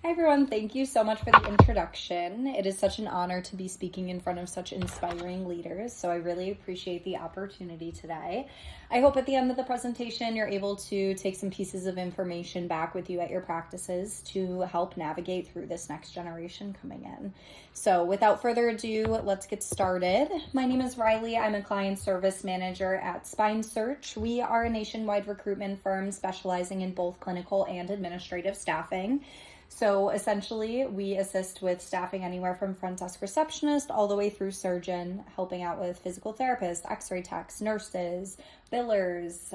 Hi everyone, thank you so much for the introduction. It is such an honor to be speaking in front of such inspiring leaders, so I really appreciate the opportunity today. I hope at the end of the presentation you're able to take some pieces of information back with you at your practices to help navigate through this next generation coming in. So without further ado, let's get started. My name is Riley. I'm a client service manager at SpineSearch. We are a nationwide recruitment firm specializing in both clinical and administrative staffing. So essentially, we assist with staffing anywhere from front desk receptionist all the way through surgeon, helping out with physical therapists, x-ray techs, nurses, billers,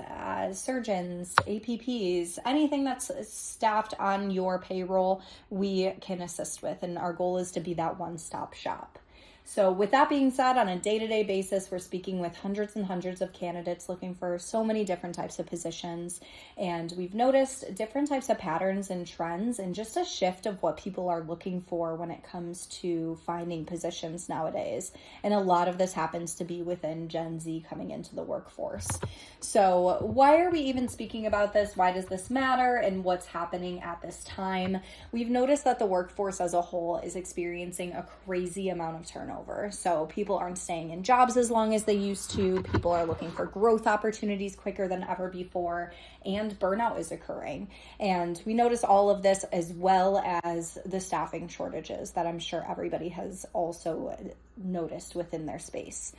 surgeons, APPs, anything that's staffed on your payroll, we can assist with. And our goal is to be that one-stop shop. So with that being said, on a day-to-day basis, we're speaking with hundreds and hundreds of candidates looking for so many different types of positions. And we've noticed different types of patterns and trends and just a shift of what people are looking for when it comes to finding positions nowadays. And a lot of this happens to be within Gen Z coming into the workforce. So why are we even speaking about this? Why does this matter? And what's happening at this time? We've noticed that the workforce as a whole is experiencing a crazy amount of turnover. So people aren't staying in jobs as long as they used to. People are looking for growth opportunities quicker than ever before, and burnout is occurring. And we notice all of this as well as the staffing shortages that I'm sure everybody has also noticed within their space.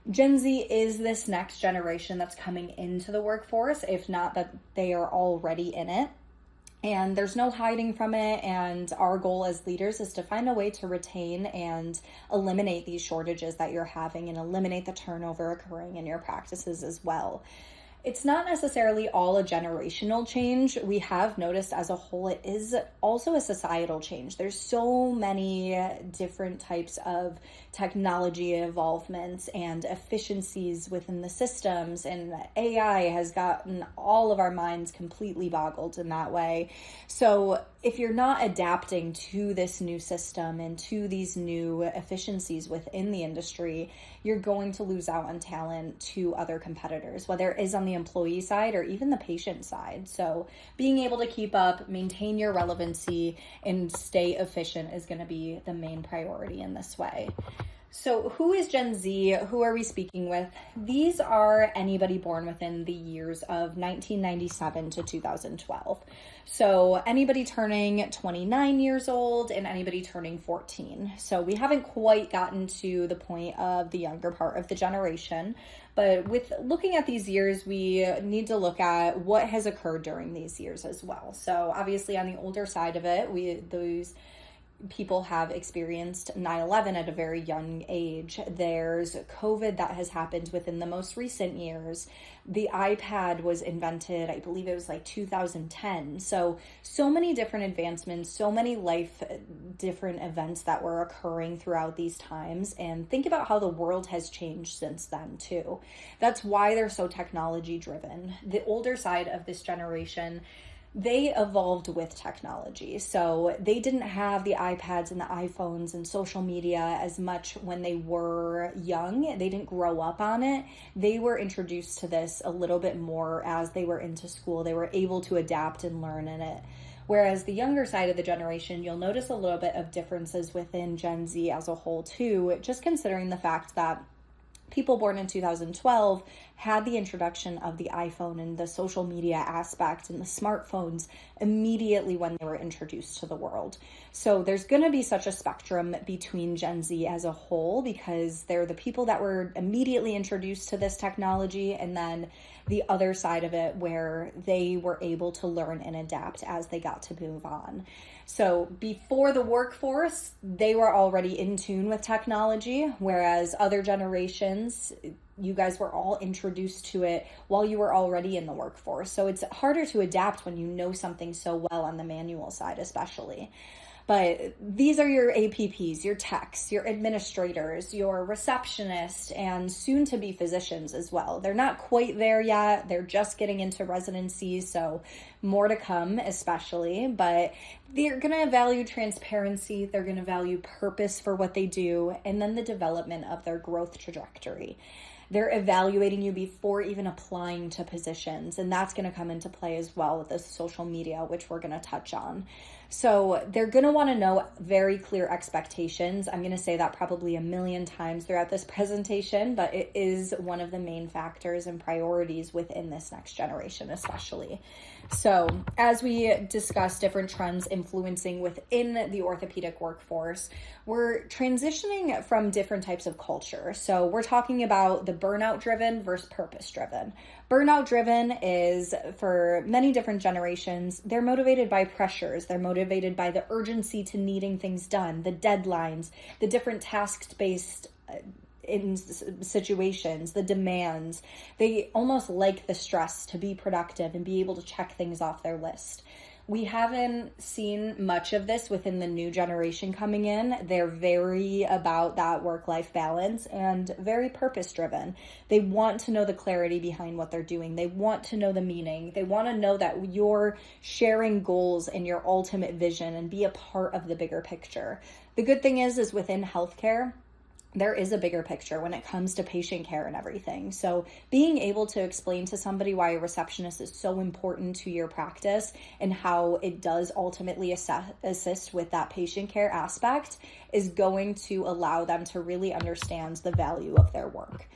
Gen Z is this next generation that's coming into the workforce, if not that they are already in it. And there's no hiding from it, and our goal as leaders is to find a way to retain and eliminate these shortages that you're having and eliminate the turnover occurring in your practices as well. It's not necessarily all a generational change. We have noticed as a whole it is also a societal change. There's so many different types of technology involvements and efficiencies within the systems, and AI has gotten all of our minds completely boggled in that way. So if you're not adapting to this new system and to these new efficiencies within the industry, you're going to lose out on talent to other competitors, whether it is on the employee side or even the patient side. So being able to keep up, maintain your relevancy, and stay efficient is going to be the main priority in this way. So who is Gen Z? Who are we speaking with? These are anybody born within the years of 1997 to 2012. So anybody turning 29 years old and anybody turning 14. So we haven't quite gotten to the point of the younger part of the generation, but with looking at these years, we need to look at what has occurred during these years as well. So obviously on the older side of it, those people have experienced 9/11 at a very young age. There's COVID that has happened within the most recent years. The iPad was invented, I believe it was like 2010. So many different advancements, so many different events that were occurring throughout these times. And think about how the world has changed since then too. That's why they're so technology driven. The older side of this generation, they evolved with technology. So they didn't have the iPads and the iPhones and social media as much when they were young. They didn't grow up on it. They were introduced to this a little bit more as they were into school. They were able to adapt and learn in it. Whereas the younger side of the generation, you'll notice a little bit of differences within Gen Z as a whole too, just considering the fact that people born in 2012 had the introduction of the iPhone and the social media aspect and the smartphones immediately when they were introduced to the world. So there's going to be such a spectrum between Gen Z as a whole because they're the people that were immediately introduced to this technology, and then the other side of it where they were able to learn and adapt as they got to move on. So before the workforce, they were already in tune with technology, whereas other generations, you guys were all introduced to it while you were already in the workforce. So it's harder to adapt when you know something so well on the manual side, especially. But these are your APPs, your techs, your administrators, your receptionists, and soon to be physicians as well. They're not quite there yet. They're just getting into residency, so more to come especially. But they're going to value transparency. They're going to value purpose for what they do, and then the development of their growth trajectory. They're evaluating you before even applying to positions, and that's going to come into play as well with the social media, which we're going to touch on. So they're going to want to know very clear expectations. I'm going to say that probably a million times throughout this presentation, but it is one of the main factors and priorities within this next generation, especially. So as we discuss different trends influencing within the orthopedic workforce, we're transitioning from different types of culture. So we're talking about the burnout driven versus purpose driven. Burnout driven is, for many different generations, they're motivated by pressures. They're motivated by the urgency to needing things done, the deadlines, the different task-based in situations, the demands. They almost like the stress to be productive and be able to check things off their list. We haven't seen much of this within the new generation coming in. They're very about that work-life balance and very purpose-driven. They want to know the clarity behind what they're doing. They want to know the meaning. They want to know that you're sharing goals and your ultimate vision and be a part of the bigger picture. The good thing is within healthcare, there is a bigger picture when it comes to patient care and everything. So being able to explain to somebody why a receptionist is so important to your practice and how it does ultimately assist with that patient care aspect is going to allow them to really understand the value of their work.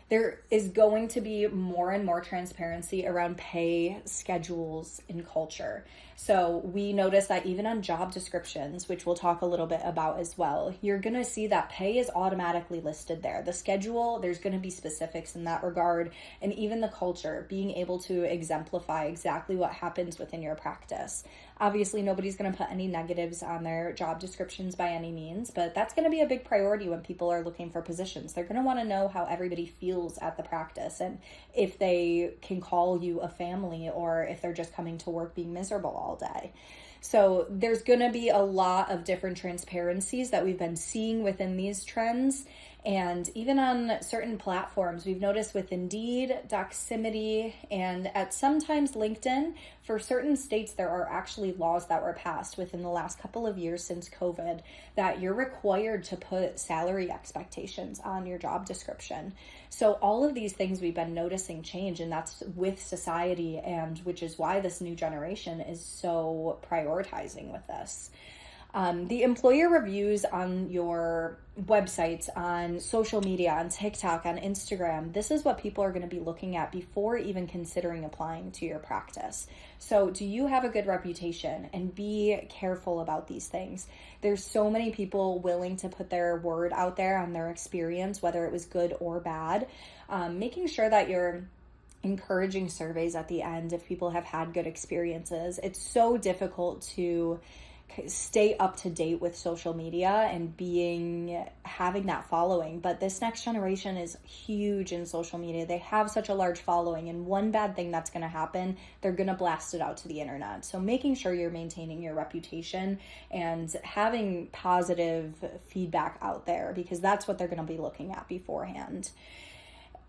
There is going to be more and more transparency around pay, schedules, and culture. So we notice that even on job descriptions, which we'll talk a little bit about as well, you're going to see that pay is automatically listed there. The schedule, there's going to be specifics in that regard, and even the culture, being able to exemplify exactly what happens within your practice. Obviously, nobody's going to put any negatives on their job descriptions by any means, but that's going to be a big priority when people are looking for positions. They're going to want to know how everybody feels at the practice and if they can call you a family or if they're just coming to work being miserable all day. So there's going to be a lot of different transparencies that we've been seeing within these trends. And even on certain platforms, we've noticed with Indeed, Doximity, and at sometimes LinkedIn, for certain states, there are actually laws that were passed within the last couple of years since COVID that you're required to put salary expectations on your job description. So all of these things we've been noticing change, and that's with society, and which is why this new generation is so prioritizing with this. The employer reviews on your websites, on social media, on TikTok, on Instagram, this is what people are going to be looking at before even considering applying to your practice. So do you have a good reputation? And be careful about these things. There's so many people willing to put their word out there on their experience, whether it was good or bad. Making sure that you're encouraging surveys at the end if people have had good experiences. It's so difficult to stay up to date with social media and having that following, but this next generation is huge in social media. They have such a large following, and one bad thing that's going to happen, they're going to blast it out to the internet. So making sure you're maintaining your reputation and having positive feedback out there, because that's what they're going to be looking at beforehand.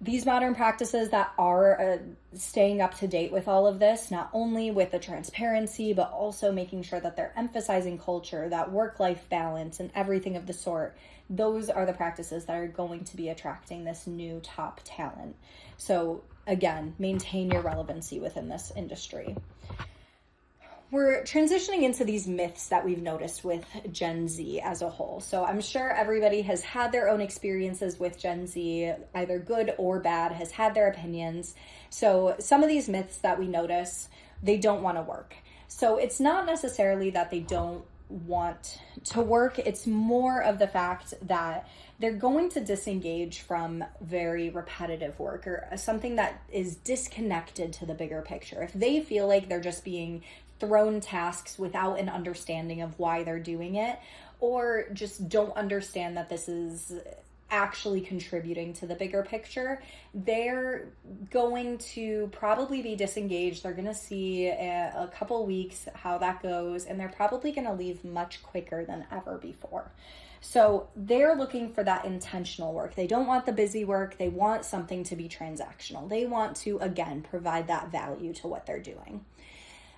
These modern practices that are staying up to date with all of this, not only with the transparency, but also making sure that they're emphasizing culture, that work-life balance, and everything of the sort, those are the practices that are going to be attracting this new top talent. So again, maintain your relevancy within this industry. We're transitioning into these myths that we've noticed with Gen Z as a whole. So I'm sure everybody has had their own experiences with Gen Z, either good or bad, has had their opinions. So some of these myths that we notice, they don't want to work. So it's not necessarily that they don't want to work. It's more of the fact that they're going to disengage from very repetitive work or something that is disconnected to the bigger picture. If they feel like they're just being thrown tasks without an understanding of why they're doing it, or just don't understand that this is actually contributing to the bigger picture, they're going to probably be disengaged. They're going to see a couple weeks how that goes, and they're probably going to leave much quicker than ever before. So they're looking for that intentional work. They don't want the busy work. They want something to be transactional. They want to, again, provide that value to what they're doing.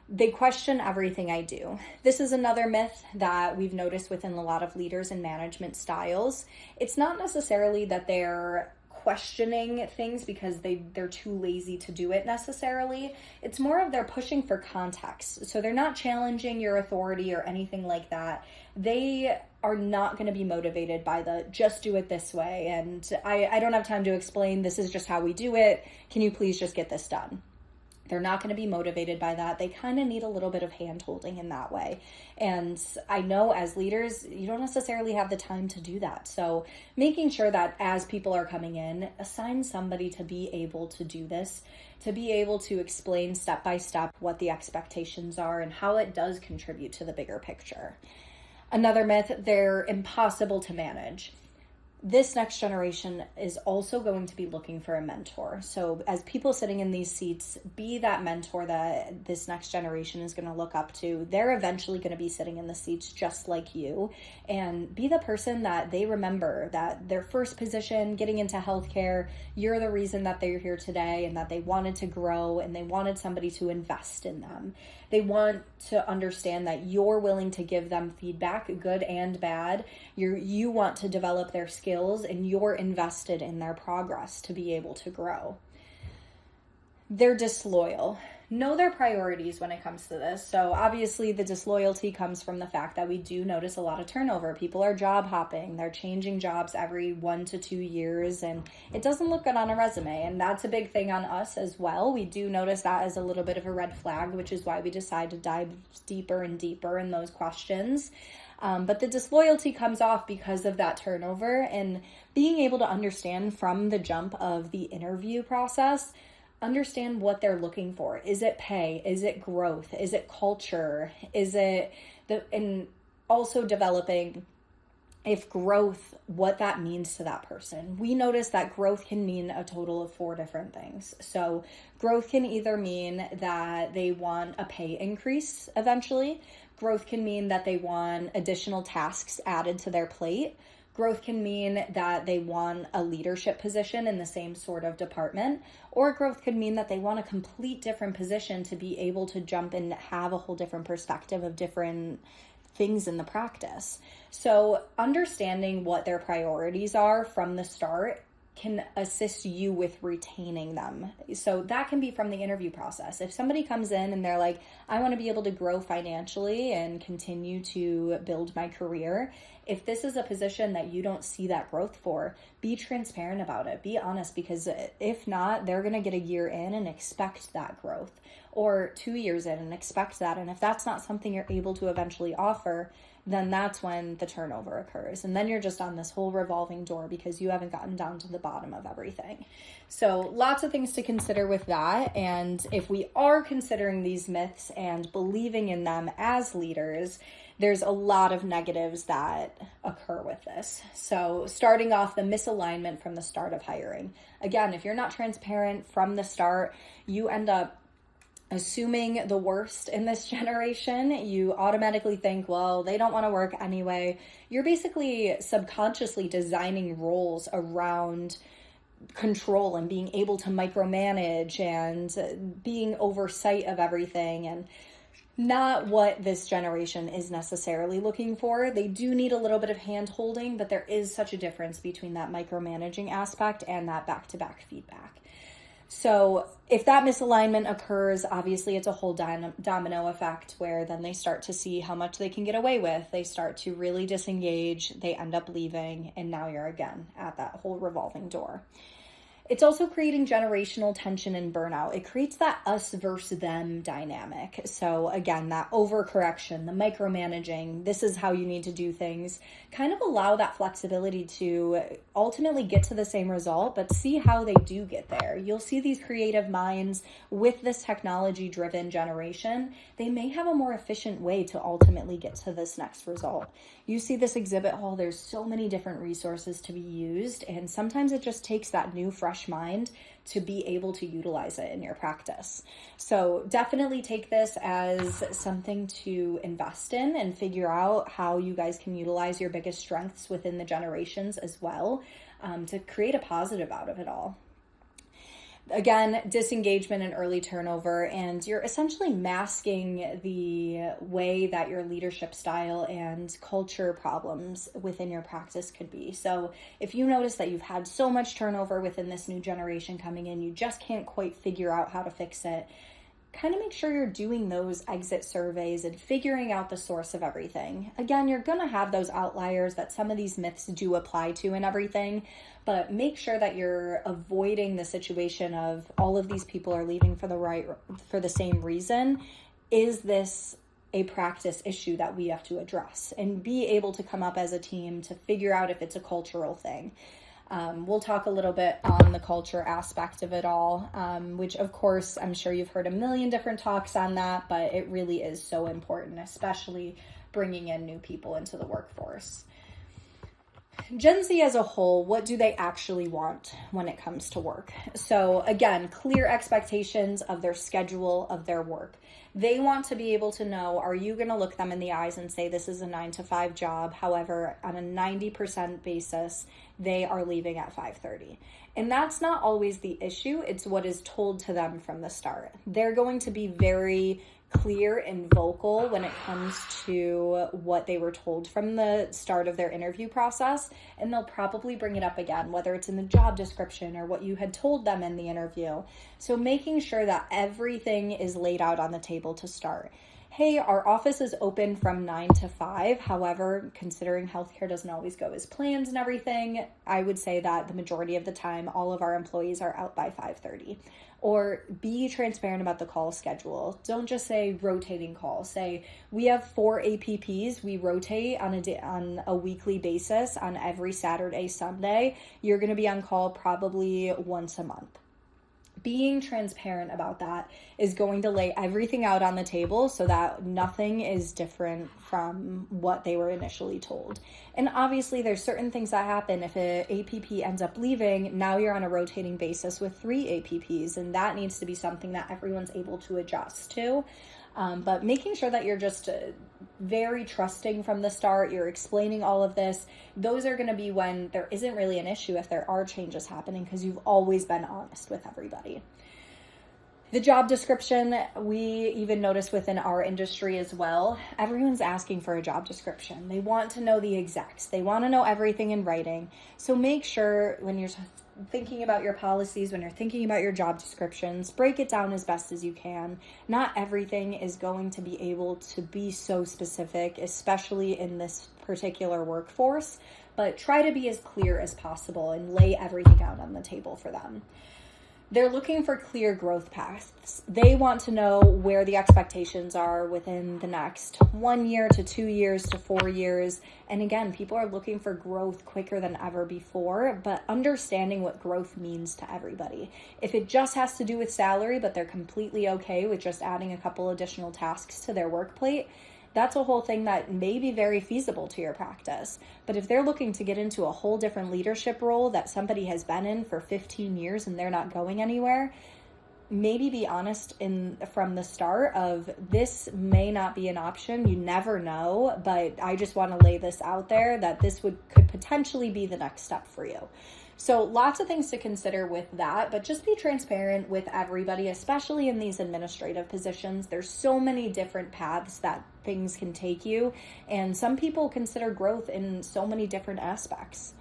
They question everything I do. This is another myth that we've noticed within a lot of leaders and management styles. It's not necessarily that they're questioning things because they're too lazy to do it necessarily. It's more of they're pushing for context. So they're not challenging your authority or anything like that. They are not going to be motivated by the just do it this way. And I don't have time to explain. This is just how we do it. Can you please just get this done? They're not going to be motivated by that. They kind of need a little bit of hand-holding in that way. And I know as leaders, you don't necessarily have the time to do that. So making sure that as people are coming in, assign somebody to be able to do this, to be able to explain step by step what the expectations are and how it does contribute to the bigger picture. Another myth, they're impossible to manage. This next generation is also going to be looking for a mentor. So as people sitting in these seats, be that mentor that this next generation is going to look up to. They're eventually going to be sitting in the seats just like you, and be the person that they remember, that their first position getting into healthcare, you're the reason that they're here today, and that they wanted to grow and they wanted somebody to invest in them. They want to understand that you're willing to give them feedback, good and bad. You want to develop their skills, and you're invested in their progress to be able to grow. They're disloyal. Know their priorities when it comes to this. So obviously the disloyalty comes from the fact that we do notice a lot of turnover. People are job hopping. They're changing jobs every 1 to 2 years, and it doesn't look good on a resume. And that's a big thing on us as well. We do notice that as a little bit of a red flag, which is why we decide to dive deeper and deeper in those questions. But the disloyalty comes off because of that turnover, and being able to understand from the jump of the interview process, understand what they're looking for. Is it pay? Is it growth? Is it culture? Is it and also developing, if growth, what that means to that person. We notice that growth can mean a total of 4 different things. So growth can either mean that they want a pay increase eventually. Growth can mean that they want additional tasks added to their plate. Growth can mean that they want a leadership position in the same sort of department, or growth could mean that they want a complete different position to be able to jump and have a whole different perspective of different things in the practice. So understanding what their priorities are from the start can assist you with retaining them. So that can be from the interview process. If somebody comes in and they're like, I want to be able to grow financially and continue to build my career, if this is a position that you don't see that growth for, be transparent about it. Be honest, because if not, they're going to get a year in and expect that growth, or 2 years in and expect that. And if that's not something you're able to eventually offer, then that's when the turnover occurs. And then you're just on this whole revolving door because you haven't gotten down to the bottom of everything. So lots of things to consider with that. And if we are considering these myths and believing in them as leaders, there's a lot of negatives that occur with this. So starting off, the misalignment from the start of hiring. Again, if you're not transparent from the start, you end up assuming the worst in this generation. You automatically think, well, they don't want to work anyway. You're basically subconsciously designing roles around control and being able to micromanage and being oversight of everything, and not what this generation is necessarily looking for. They do need a little bit of hand holding, but there is such a difference between that micromanaging aspect and that back-to-back feedback. So if that misalignment occurs, obviously it's a whole domino effect where then they start to see how much they can get away with. They start to really disengage. They end up leaving. And now you're again at that whole revolving door. It's also creating generational tension and burnout. It creates that us versus them dynamic. So again, that overcorrection, the micromanaging, this is how you need to do things, kind of allow that flexibility to ultimately get to the same result, but see how they do get there. You'll see these creative minds with this technology-driven generation. They may have a more efficient way to ultimately get to this next result. You see this exhibit hall, there's so many different resources to be used, and sometimes it just takes that new, fresh mind to be able to utilize it in your practice. So definitely take this as something to invest in and figure out how you guys can utilize your biggest strengths within the generations as well, to create a positive out of it all. Again, disengagement and early turnover, and you're essentially masking the way that your leadership style and culture problems within your practice could be. So if you notice that you've had so much turnover within this new generation coming in, you just can't quite figure out how to fix it, kind of make sure you're doing those exit surveys and figuring out the source of everything. Again, you're going to have those outliers that some of these myths do apply to and everything, but make sure that you're avoiding the situation of all of these people are leaving for the same reason. Is this a practice issue that we have to address? And be able to come up as a team to figure out if it's a cultural thing. We'll talk a little bit on the culture aspect of it all, which of course, I'm sure you've heard a million different talks on that, but it really is so important, especially bringing in new people into the workforce. Gen Z as a whole, what do they actually want when it comes to work? So again, clear expectations of their schedule, of their work. They want to be able to know, are you going to look them in the eyes and say this is a 9-to-5 job? However, on a 90% basis, they are leaving at 5:30. And that's not always the issue. It's what is told to them from the start. They're going to be very clear and vocal when it comes to what they were told from the start of their interview process, and they'll probably bring it up again, whether it's in the job description or what you had told them in the interview. So making sure that everything is laid out on the table to start. Hey, our office is open from 9 to 5. However, considering healthcare doesn't always go as planned and everything, I would say that the majority of the time, all of our employees are out by 5:30. Or be transparent about the call schedule. Don't just say rotating calls. Say, we have 4 APPs. We rotate on a weekly basis on every Saturday, Sunday. You're going to be on call probably once a month. Being transparent about that is going to lay everything out on the table so that nothing is different from what they were initially told. And obviously there's certain things that happen. If an APP ends up leaving, now you're on a rotating basis with 3 APPs, and that needs to be something that everyone's able to adjust to. But making sure that you're just very trusting from the start, you're explaining all of this, those are going to be when there isn't really an issue if there are changes happening, because you've always been honest with everybody. The job description, we even notice within our industry as well, everyone's asking for a job description. They want to know the execs. They want to know everything in writing. So make sure when you're thinking about your policies, when you're thinking about your job descriptions, break it down as best as you can. Not everything is going to be able to be so specific, especially in this particular workforce, but try to be as clear as possible and lay everything out on the table for them. They're looking for clear growth paths. They want to know where the expectations are within the next 1 year to 2 years to 4 years. And again, people are looking for growth quicker than ever before, but understanding what growth means to everybody. If it just has to do with salary, but they're completely okay with just adding a couple additional tasks to their work plate, that's a whole thing that may be very feasible to your practice. But if they're looking to get into a whole different leadership role that somebody has been in for 15 years and they're not going anywhere, maybe be honest from the start of this may not be an option. You never know, but I just want to lay this out there that this could potentially be the next step for you. So lots of things to consider with that, but just be transparent with everybody, especially in these administrative positions. There's so many different paths that things can take you, and some people consider growth in so many different aspects.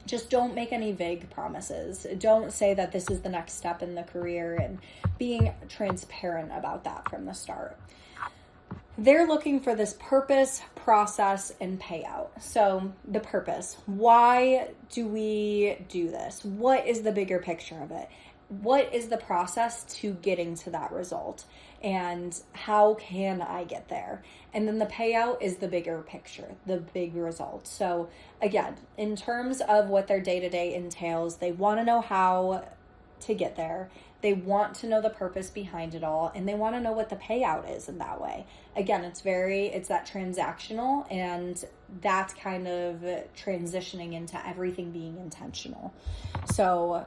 Just don't make any vague promises. Don't say that this is the next step in the career, and being transparent about that from the start. They're looking for this purpose, process, and payout. So the purpose, why do we do this? What is the bigger picture of it? What is the process to getting to that result? And how can I get there? And then the payout is the bigger picture, the big result. So again, in terms of what their day-to-day entails, they want to know how to get there. They want to know the purpose behind it all, and they want to know what the payout is in that way. Again, it's that transactional, and that's kind of transitioning into everything being intentional. So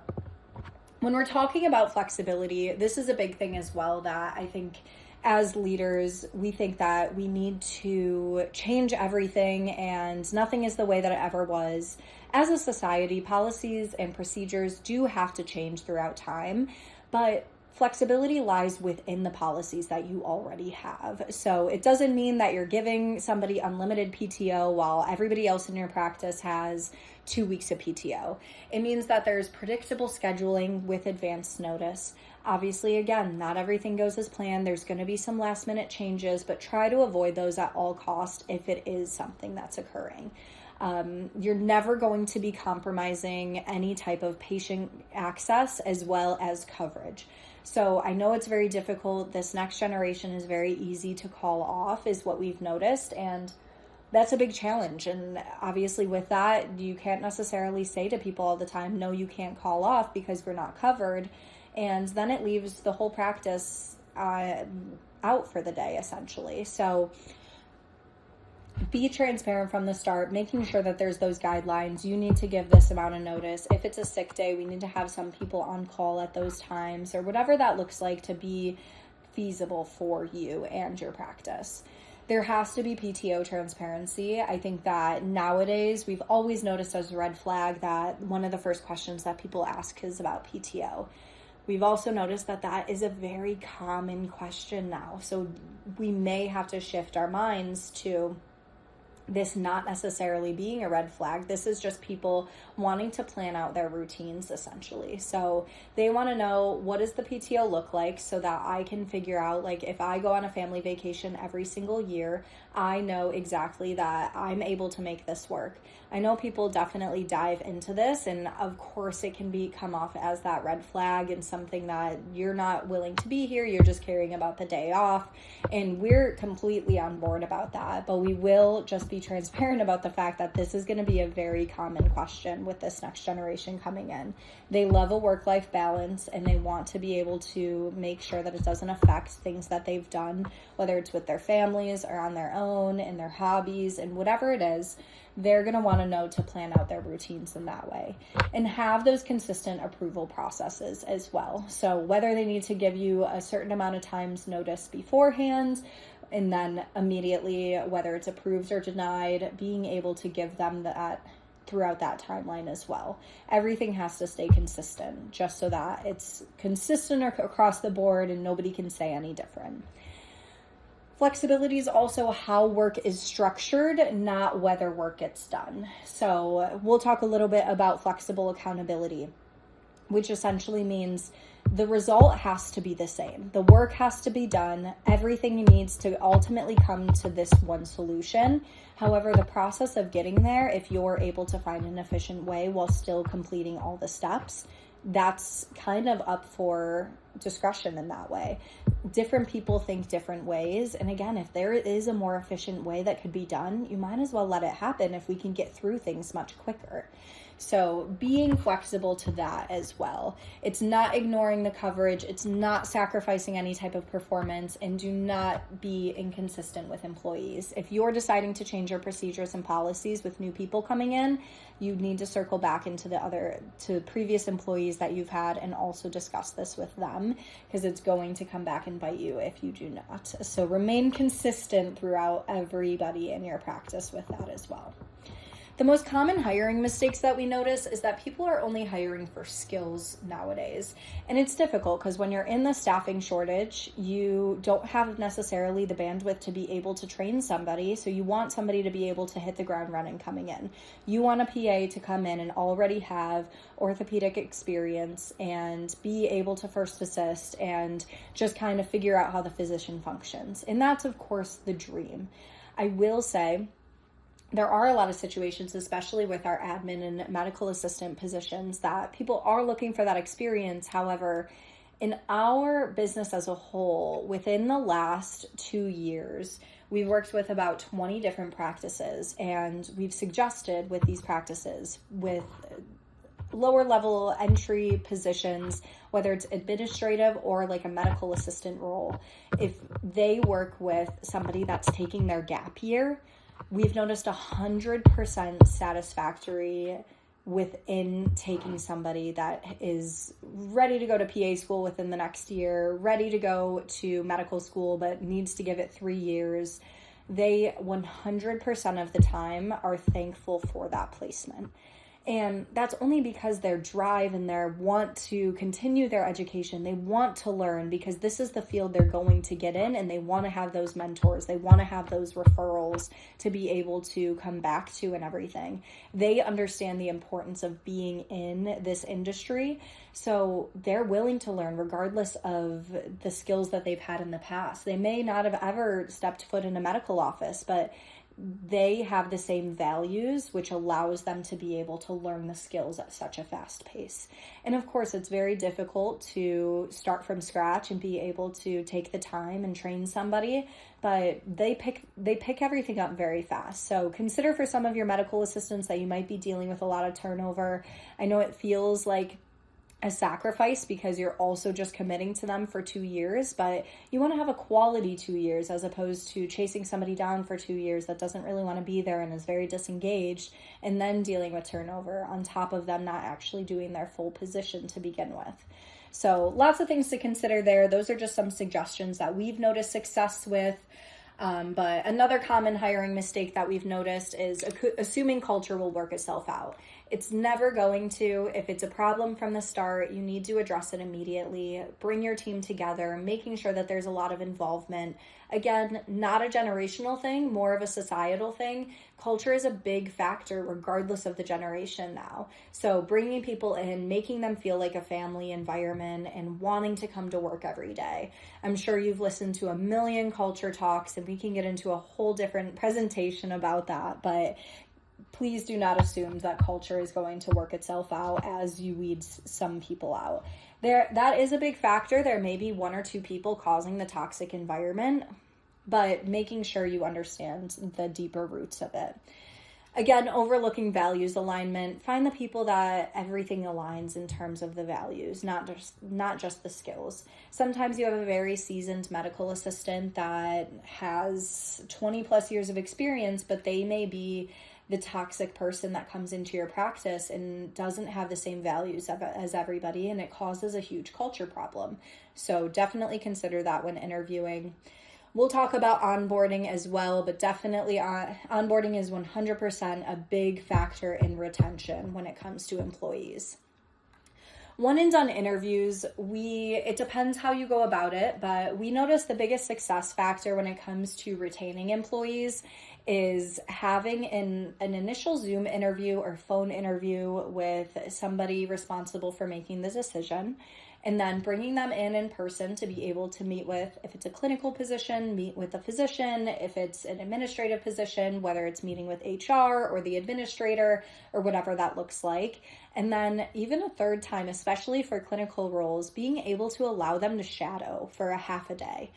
when we're talking about flexibility, this is a big thing as well that I think as leaders, we think that we need to change everything and nothing is the way that it ever was. As a society, policies and procedures do have to change throughout time, but flexibility lies within the policies that you already have. So it doesn't mean that you're giving somebody unlimited PTO while everybody else in your practice has 2 weeks of PTO. It means that there's predictable scheduling with advance notice. Obviously, again, not everything goes as planned. There's going to be some last minute changes, but try to avoid those at all costs if it is something that's occurring. You're never going to be compromising any type of patient access as well as coverage. So I know it's very difficult. This next generation is very easy to call off, is what we've noticed. And that's a big challenge. And obviously with that, you can't necessarily say to people all the time, no, you can't call off because we're not covered. And then it leaves the whole practice out for the day, essentially. So be transparent from the start, making sure that there's those guidelines. You need to give this amount of notice. If it's a sick day, we need to have some people on call at those times, or whatever that looks like to be feasible for you and your practice. There has to be PTO transparency. I think that nowadays we've always noticed as a red flag that one of the first questions that people ask is about PTO. We've also noticed that that is a very common question now. So we may have to shift our minds to this not necessarily being a red flag. This is just people wanting to plan out their routines, essentially. So they want to know, what does the PTO look like, so that I can figure out, like, if I go on a family vacation every single year, I know exactly that I'm able to make this work. I know people definitely dive into this, and of course it can come off as that red flag and something that you're not willing to be here, you're just caring about the day off, and we're completely on board about that. But we will just be transparent about the fact that this is going to be a very common question with this next generation coming in. They love a work-life balance, and they want to be able to make sure that it doesn't affect things that they've done, whether it's with their families or on their own and their hobbies and whatever it is. They're going to want to know to plan out their routines in that way and have those consistent approval processes as well. So whether they need to give you a certain amount of time's notice beforehand, and then immediately, whether it's approved or denied, being able to give them that throughout that timeline as well. Everything has to stay consistent, just so that it's consistent across the board and nobody can say any different. Flexibility is also how work is structured, not whether work gets done. So we'll talk a little bit about flexible accountability, which essentially means the result has to be the same. The work has to be done. Everything needs to ultimately come to this one solution. However, the process of getting there, if you're able to find an efficient way while still completing all the steps, that's kind of up for discretion in that way. Different people think different ways. And again, if there is a more efficient way that could be done, you might as well let it happen if we can get through things much quicker. So being flexible to that as well. It's not ignoring the coverage. It's not sacrificing any type of performance, and do not be inconsistent with employees. If you're deciding to change your procedures and policies with new people coming in, you need to circle back into to previous employees that you've had and also discuss this with them, because it's going to come back and bite you if you do not. So remain consistent throughout everybody in your practice with that as well. The most common hiring mistakes that we notice is that people are only hiring for skills nowadays. And it's difficult because when you're in the staffing shortage, you don't have necessarily the bandwidth to be able to train somebody. So you want somebody to be able to hit the ground running coming in. You want a PA to come in and already have orthopedic experience and be able to first assist and just kind of figure out how the physician functions. And that's, of course, the dream. I will say, there are a lot of situations, especially with our admin and medical assistant positions, that people are looking for that experience. However, in our business as a whole, within the last 2 years, we've worked with about 20 different practices, and we've suggested with these practices, with lower level entry positions, whether it's administrative or like a medical assistant role, if they work with somebody that's taking their gap year, we've noticed 100% satisfactory within taking somebody that is ready to go to PA school within the next year, ready to go to medical school, but needs to give it 3 years. They 100% of the time are thankful for that placement. And that's only because their drive and their want to continue their education. They want to learn because this is the field they're going to get in, and they want to have those mentors. They want to have those referrals to be able to come back to and everything. They understand the importance of being in this industry. So they're willing to learn regardless of the skills that they've had in the past. They may not have ever stepped foot in a medical office, but they have the same values, which allows them to be able to learn the skills at such a fast pace. And of course, it's very difficult to start from scratch and be able to take the time and train somebody, but they pick everything up very fast. So consider for some of your medical assistants that you might be dealing with a lot of turnover. I know it feels like a sacrifice because you're also just committing to them for 2 years, but you want to have a quality 2 years as opposed to chasing somebody down for 2 years that doesn't really want to be there and is very disengaged, and then dealing with turnover on top of them not actually doing their full position to begin with. So lots of things to consider there. Those are just some suggestions that we've noticed success with. But another common hiring mistake that we've noticed is assuming culture will work itself out. It's never going to. If it's a problem from the start, you need to address it immediately. Bring your team together, making sure that there's a lot of involvement. Again, not a generational thing, more of a societal thing. Culture is a big factor regardless of the generation now. So bringing people in, making them feel like a family environment and wanting to come to work every day. I'm sure you've listened to a million culture talks, and we can get into a whole different presentation about that, but please do not assume that culture is going to work itself out as you weed some people out. That is a big factor. There may be 1 or 2 people causing the toxic environment, but making sure you understand the deeper roots of it. Again, overlooking values alignment. Find the people that everything aligns in terms of the values, not just the skills. Sometimes you have a very seasoned medical assistant that has 20 plus years of experience, but they may be the toxic person that comes into your practice and doesn't have the same values as everybody, and it causes a huge culture problem. So definitely consider that when interviewing. We'll talk about onboarding as well, but definitely onboarding is 100% a big factor in retention when it comes to employees. One and done interviews, it depends how you go about it, but we notice the biggest success factor when it comes to retaining employees is having an initial Zoom interview or phone interview with somebody responsible for making the decision, and then bringing them in person to be able to meet with, if it's a clinical position, meet with a physician, if it's an administrative position, whether it's meeting with HR or the administrator or whatever that looks like. And then even a third time, especially for clinical roles, being able to allow them to shadow for a half a day.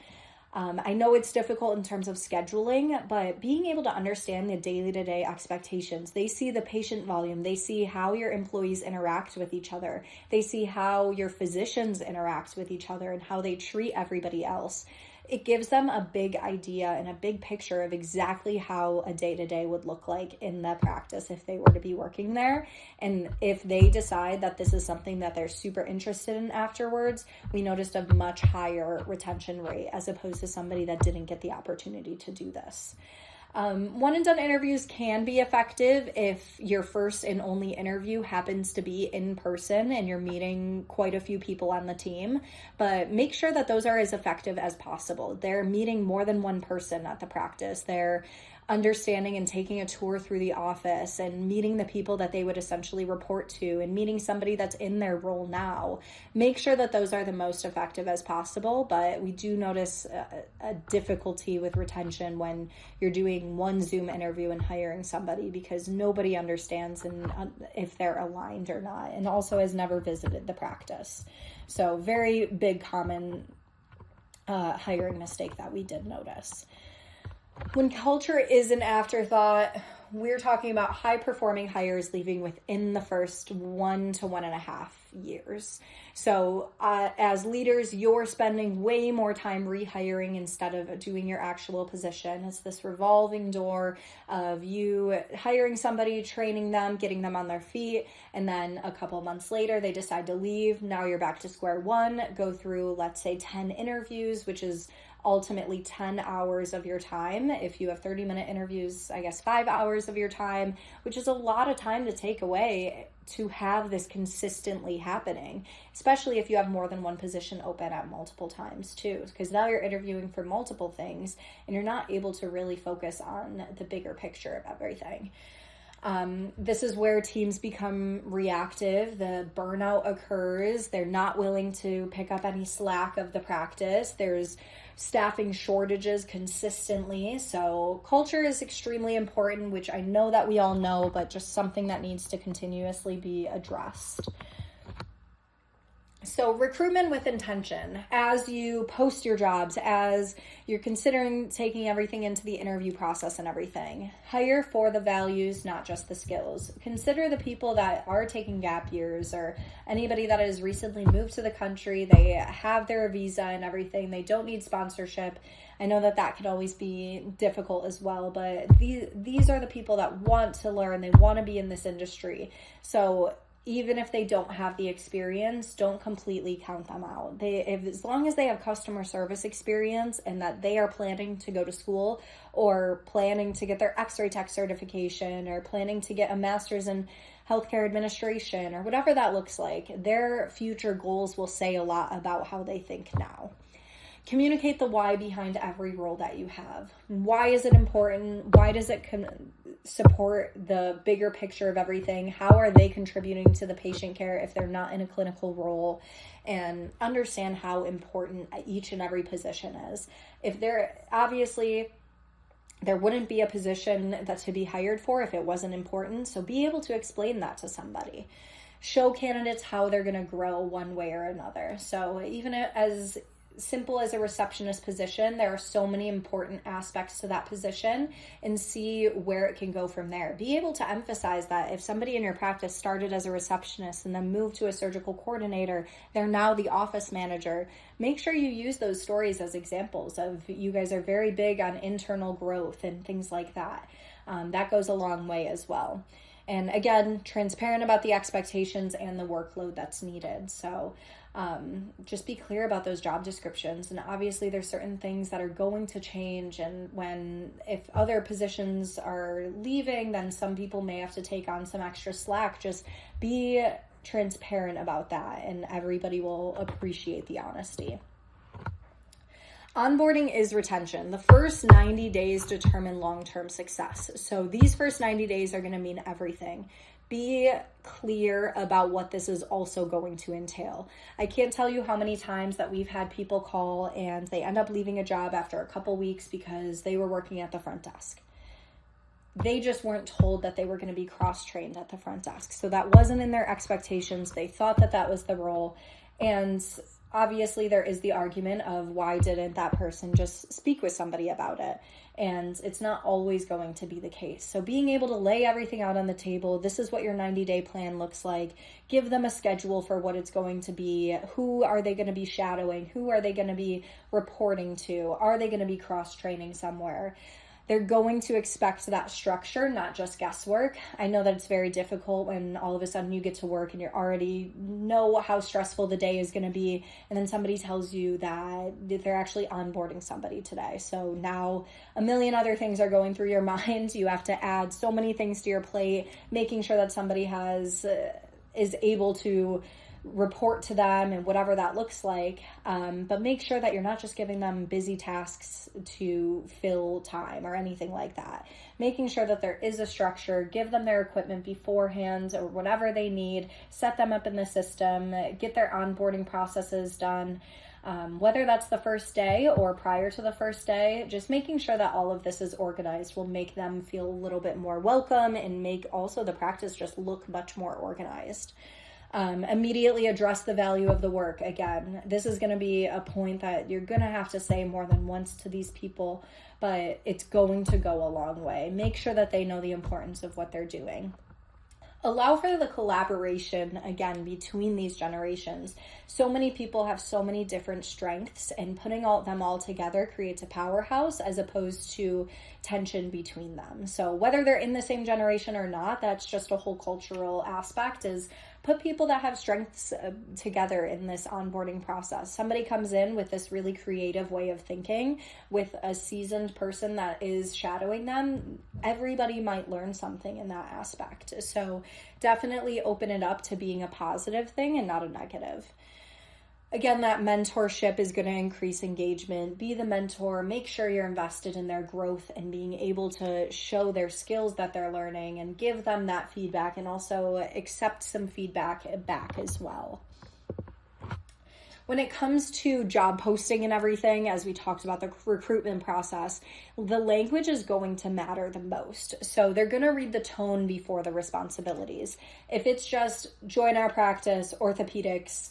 I know it's difficult in terms of scheduling, but being able to understand the day-to-day expectations. They see the patient volume. They see how your employees interact with each other. They see how your physicians interact with each other and how they treat everybody else. It gives them a big idea and a big picture of exactly how a day-to-day would look like in the practice if they were to be working there. And if they decide that this is something that they're super interested in afterwards, we noticed a much higher retention rate as opposed to somebody that didn't get the opportunity to do this. One and done interviews can be effective if your first and only interview happens to be in person and you're meeting quite a few people on the team, but make sure that those are as effective as possible. They're meeting more than one person at the practice. They're understanding and taking a tour through the office and meeting the people that they would essentially report to and meeting somebody that's in their role now. Make sure that those are the most effective as possible, but we do notice a difficulty with retention when you're doing one Zoom interview and hiring somebody because nobody understands if they're aligned or not, and also has never visited the practice. So very big common hiring mistake that we did notice. When culture is an afterthought, we're talking about high-performing hires leaving within the first 1 to 1.5 years. So as leaders, you're spending way more time rehiring instead of doing your actual position. It's this revolving door of you hiring somebody, training them, getting them on their feet, and then a couple months later they decide to leave. Now you're back to square one, go through, let's say, 10 interviews, which is ultimately 10 hours of your time. If you have 30-minute interviews, I guess 5 hours of your time, which is a lot of time to take away to have this consistently happening, especially if you have more than one position open at multiple times too, because now you're interviewing for multiple things and you're not able to really focus on the bigger picture of everything. This is where teams become reactive. The burnout occurs. They're not willing to pick up any slack of the practice. There's staffing shortages consistently. So culture is extremely important, which I know that we all know, but just something that needs to continuously be addressed. So recruitment with intention. As you post your jobs, as you're considering taking everything into the interview process and everything, hire for the values, not just the skills. Consider the people that are taking gap years or anybody that has recently moved to the country. They have their visa and everything. They don't need sponsorship. I know that that can always be difficult as well, but these are the people that want to learn. They want to be in this industry. So even if they don't have the experience, don't completely count them out. As long as they have customer service experience and that they are planning to go to school or planning to get their X-ray tech certification or planning to get a master's in healthcare administration or whatever that looks like, their future goals will say a lot about how they think now. Communicate the why behind every role that you have. Why is it important? Why does it support the bigger picture of everything? How are they contributing to the patient care if they're not in a clinical role? And understand how important each and every position is. If obviously there wouldn't be a position that's to be hired for if it wasn't important. So be able to explain that to somebody. Show candidates how they're going to grow one way or another. So even as simple as a receptionist position, there are so many important aspects to that position, and see where it can go from there. Be able to emphasize that if somebody in your practice started as a receptionist and then moved to a surgical coordinator, they're now the office manager. Make sure you use those stories as examples of you guys are very big on internal growth and things like that. That goes a long way as well. And again, transparent about the expectations and the workload that's needed. So just be clear about those job descriptions. And obviously there's certain things that are going to change. And if other positions are leaving, then some people may have to take on some extra slack. Just be transparent about that and everybody will appreciate the honesty. Onboarding is retention. The first 90 days determine long-term success. So these first 90 days are going to mean everything. Be clear about what this is also going to entail. I can't tell you how many times that we've had people call and they end up leaving a job after a couple weeks because they were working at the front desk. They just weren't told that they were going to be cross-trained at the front desk. So that wasn't in their expectations. They thought that that was the role. And obviously there is the argument of why didn't that person just speak with somebody about it? And it's not always going to be the case. So being able to lay everything out on the table, this is what your 90-day plan looks like. Give them a schedule for what it's going to be. Who are they going to be shadowing? Who are they going to be reporting to? Are they going to be cross-training somewhere? They're going to expect that structure, not just guesswork. I know that it's very difficult when all of a sudden you get to work and you already know how stressful the day is going to be. And then somebody tells you that they're actually onboarding somebody today. So now a million other things are going through your mind. You have to add so many things to your plate, making sure that somebody is able to report to them and whatever that looks like, but make sure that you're not just giving them busy tasks to fill time or anything like that. Making sure that there is a structure, give them their equipment beforehand or whatever they need, set them up in the system, get their onboarding processes done, whether that's the first day or prior to the first day. Just making sure that all of this is organized will make them feel a little bit more welcome and make also the practice just look much more organized. Immediately address the value of the work. Again, this is going to be a point that you're going to have to say more than once to these people, but it's going to go a long way. Make sure that they know the importance of what they're doing. Allow for the collaboration, again, between these generations. So many people have so many different strengths, and putting them all together creates a powerhouse as opposed to tension between them. So whether they're in the same generation or not, that's just a whole cultural aspect, is put people that have strengths together in this onboarding process. Somebody comes in with this really creative way of thinking with a seasoned person that is shadowing them. Everybody might learn something in that aspect. So definitely open it up to being a positive thing and not a negative. Again, that mentorship is going to increase engagement. Be the mentor. Make sure you're invested in their growth and being able to show their skills that they're learning and give them that feedback, and also accept some feedback back as well. When it comes to job posting and everything, as we talked about the recruitment process, the language is going to matter the most. So they're going to read the tone before the responsibilities. If it's just join our practice, orthopedics,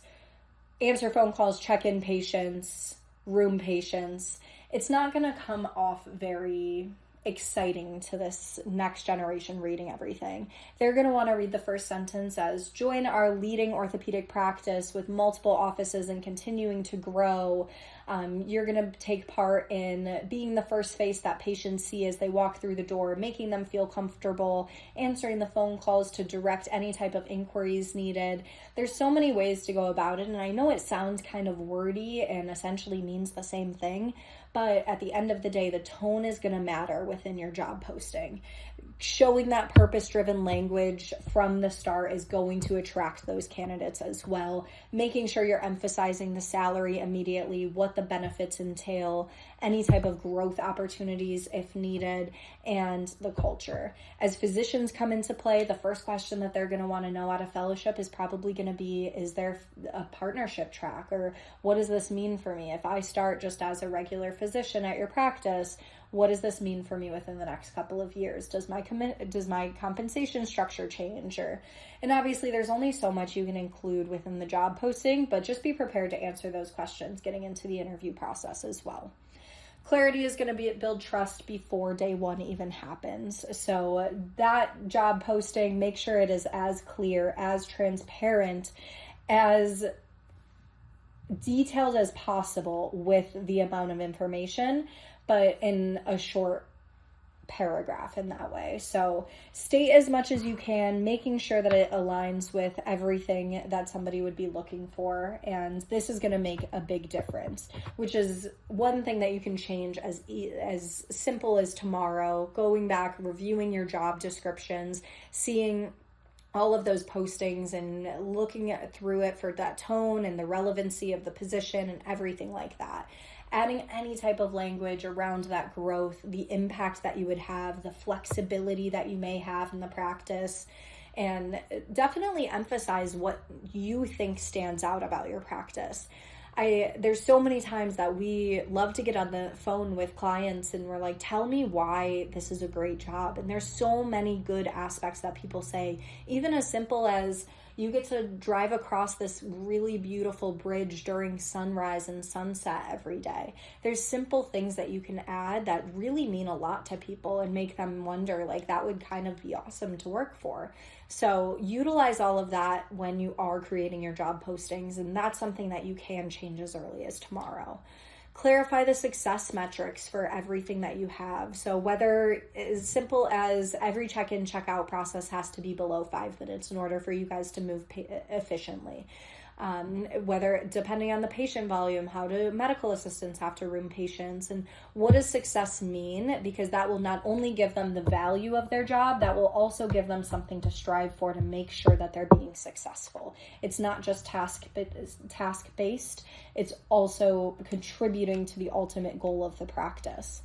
answer phone calls, check in patients, room patients, it's not going to come off very exciting to this next generation reading everything. They're going to want to read the first sentence as join our leading orthopedic practice with multiple offices and continuing to grow. You're going to take part in being the first face that patients see as they walk through the door, making them feel comfortable, answering the phone calls to direct any type of inquiries needed. There's so many ways to go about it, and I know it sounds kind of wordy and essentially means the same thing, but at the end of the day, the tone is going to matter within your job posting. Showing that purpose-driven language from the start is going to attract those candidates as well. Making sure you're emphasizing the salary immediately, what the benefits entail, any type of growth opportunities if needed, and the culture. As physicians come into play, the first question that they're going to want to know out of fellowship is probably going to be, is there a partnership track? Or what does this mean for me? If I start just as a regular physician at your practice, what does this mean for me within the next couple of years? Does my compensation structure change? And obviously there's only so much you can include within the job posting, but just be prepared to answer those questions getting into the interview process as well. Clarity is going to build trust before day one even happens. So that job posting, make sure it is as clear, as transparent, as detailed as possible with the amount of information, but in a short paragraph in that way. So state as much as you can, making sure that it aligns with everything that somebody would be looking for. And this is going to make a big difference, which is one thing that you can change as simple as tomorrow, going back, reviewing your job descriptions, seeing all of those postings and looking through it for that tone and the relevancy of the position and everything like that. Adding any type of language around that growth, the impact that you would have, the flexibility that you may have in the practice, and definitely emphasize what you think stands out about your practice. There's so many times that we love to get on the phone with clients and we're like, tell me why this is a great job. And there's so many good aspects that people say, even as simple as you get to drive across this really beautiful bridge during sunrise and sunset every day. There's simple things that you can add that really mean a lot to people and make them wonder, like, that would kind of be awesome to work for. So utilize all of that when you are creating your job postings, and that's something that you can change as early as tomorrow. Clarify the success metrics for everything that you have. So whether as simple as every check-in, check-out process has to be below 5 minutes in order for you guys to move efficiently. Whether, depending on the patient volume, how do medical assistants have to room patients, and what does success mean? Because that will not only give them the value of their job, that will also give them something to strive for to make sure that they're being successful. It's not just task-based, it's also contributing to the ultimate goal of the practice.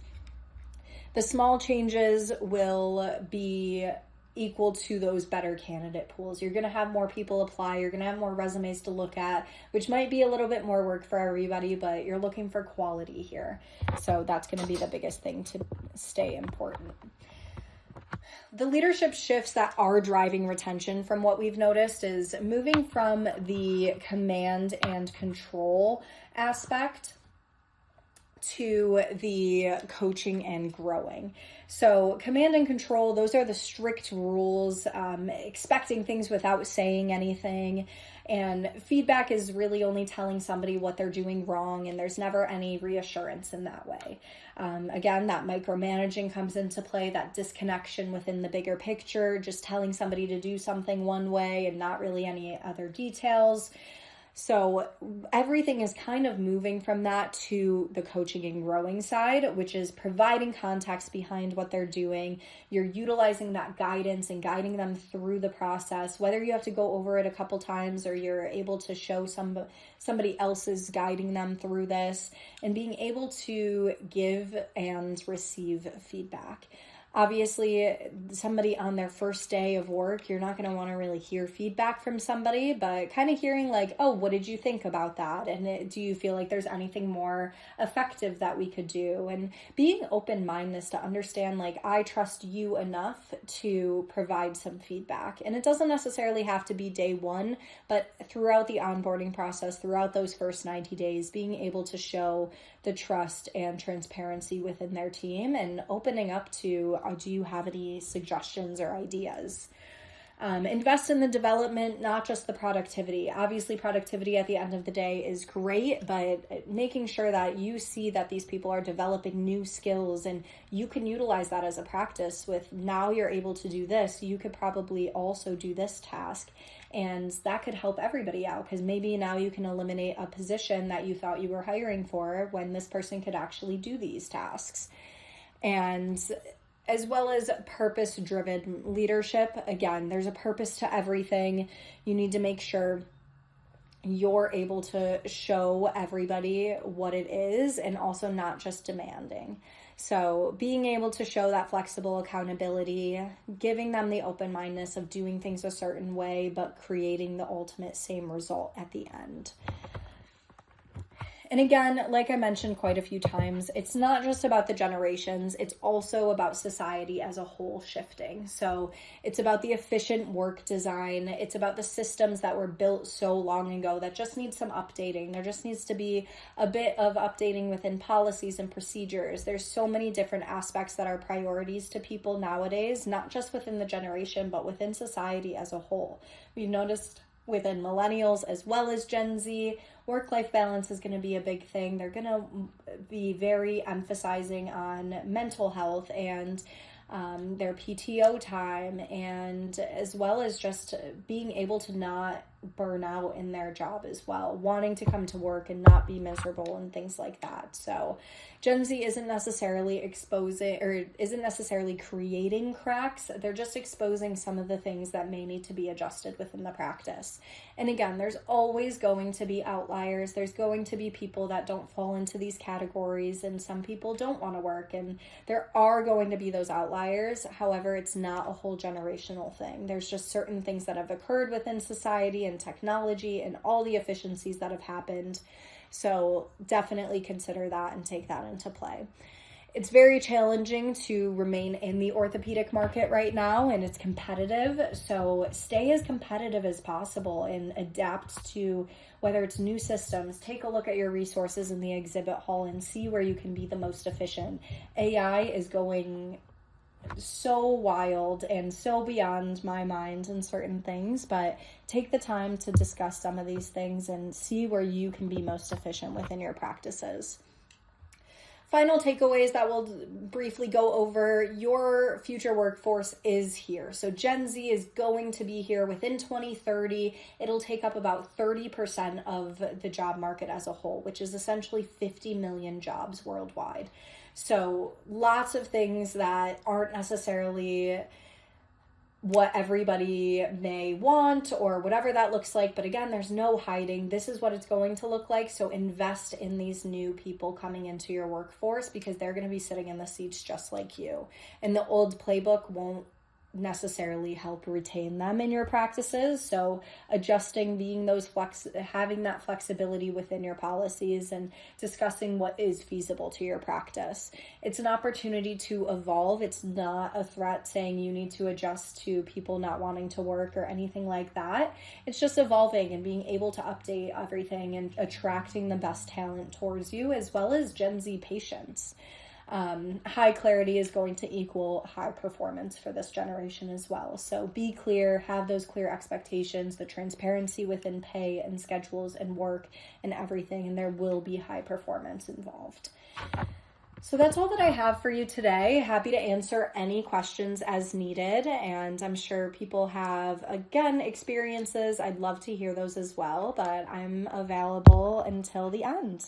The small changes will be equal to those better candidate pools. You're going to have more people apply. You're going to have more resumes to look at, which might be a little bit more work for everybody, but you're looking for quality here. So that's going to be the biggest thing to stay important. The leadership shifts that are driving retention from what we've noticed is moving from the command and control aspect to the coaching and growing. So command and control, those are the strict rules, expecting things without saying anything. And feedback is really only telling somebody what they're doing wrong, and there's never any reassurance in that way. Again, that micromanaging comes into play, that disconnection within the bigger picture, just telling somebody to do something one way and not really any other details. So everything is kind of moving from that to the coaching and growing side, which is providing context behind what they're doing. You're utilizing that guidance and guiding them through the process, whether you have to go over it a couple times or you're able to show somebody else is guiding them through this, and being able to give and receive feedback. Obviously, somebody on their first day of work, you're not going to want to really hear feedback from somebody, but kind of hearing like, oh, what did you think about that? And do you feel like there's anything more effective that we could do? And being open-minded to understand, like, I trust you enough to provide some feedback. And it doesn't necessarily have to be day one, but throughout the onboarding process, throughout those first 90 days, being able to show the trust and transparency within their team and opening up to, do you have any suggestions or ideas? Invest in the development, not just the productivity. Obviously, productivity at the end of the day is great, but making sure that you see that these people are developing new skills and you can utilize that as a practice with, now you're able to do this, you could probably also do this task. And that could help everybody out, because maybe now you can eliminate a position that you thought you were hiring for when this person could actually do these tasks. And as well as purpose-driven leadership. Again, there's a purpose to everything. You need to make sure you're able to show everybody what it is, and also not just demanding. So being able to show that flexible accountability, giving them the open-mindedness of doing things a certain way, but creating the ultimate same result at the end. And again, like I mentioned quite a few times, it's not just about the generations, it's also about society as a whole shifting. So it's about the efficient work design. It's about the systems that were built so long ago that just need some updating. There just needs to be a bit of updating within policies and procedures. There's so many different aspects that are priorities to people nowadays, not just within the generation, but within society as a whole. We've noticed within millennials as well as Gen Z, work-life balance is going to be a big thing. They're going to be very emphasizing on mental health and their PTO time, and as well as just being able to not burn out in their job as well, wanting to come to work and not be miserable and things like that. So Gen Z isn't necessarily creating cracks. They're just exposing some of the things that may need to be adjusted within the practice. And again, there's always going to be outliers. There's going to be people that don't fall into these categories, and some people don't want to work, and there are going to be those outliers. However, it's not a whole generational thing. There's just certain things that have occurred within society and technology and all the efficiencies that have happened. So definitely consider that and take that into play. It's very challenging to remain in the orthopedic market right now, and it's competitive. So stay as competitive as possible and adapt to whether it's new systems. Take a look at your resources in the exhibit hall and see where you can be the most efficient. AI is going so wild and so beyond my mind in certain things, but take the time to discuss some of these things and see where you can be most efficient within your practices. Final takeaways that we'll briefly go over: your future workforce is here. So Gen Z is going to be here within 2030. It'll take up about 30% of the job market as a whole, which is essentially 50 million jobs worldwide. So lots of things that aren't necessarily what everybody may want or whatever that looks like. But again, there's no hiding. This is what it's going to look like. So invest in these new people coming into your workforce, because they're going to be sitting in the seats just like you. And the old playbook won't necessarily help retain them in your practices. So adjusting, having that flexibility within your policies and discussing what is feasible to your practice. It's an opportunity to evolve. It's not a threat saying you need to adjust to people not wanting to work or anything like that. It's just evolving and being able to update everything and attracting the best talent towards you, as well as Gen Z patients. High clarity is going to equal high performance for this generation as well. So be clear, have those clear expectations, the transparency within pay and schedules and work and everything, and there will be high performance involved. So that's all that I have for you today. Happy to answer any questions as needed, and I'm sure people have, again, experiences. I'd love to hear those as well, but I'm available until the end.